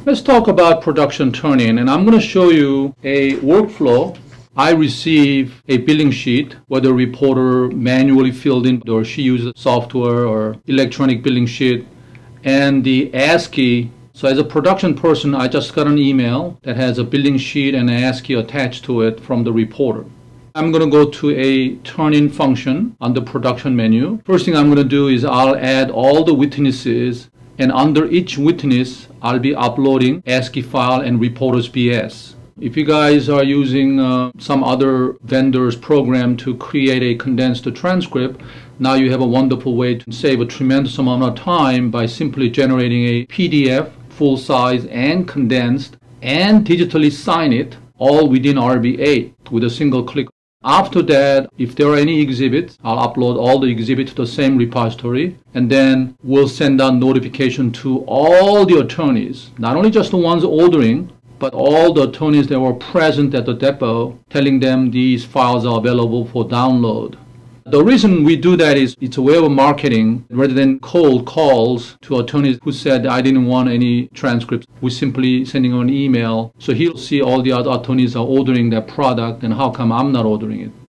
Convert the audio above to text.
Let's talk about production turn-in, and I'm going to show you a workflow. I receive a billing sheet, whether a reporter manually filled in or she uses software or electronic billing sheet, and the ASCII. So as a production person, I just got an email that has a billing sheet and an ASCII attached to it from the reporter. I'm going to go to a turn-in function on the production menu. First thing I'm going to do is I'll add all the witnesses, and under each witness, I'll be uploading ASCII file and reporters BS. If you guys are using some other vendor's program to create a condensed transcript, now you have a wonderful way to save a tremendous amount of time by simply generating a PDF, full size and condensed, and digitally sign it all within RB8 with a single click. After that, if there are any exhibits, I'll upload all the exhibits to the same repository, and then we'll send out notification to all the attorneys, not only just the ones ordering, but all the attorneys that were present at the depot, telling them these files are available for download. The reason we do that is it's a way of marketing. Rather than cold calls to attorneys who said, I didn't want any transcripts, we're simply sending him an email. So he'll see all the other attorneys are ordering that product, and how come I'm not ordering it?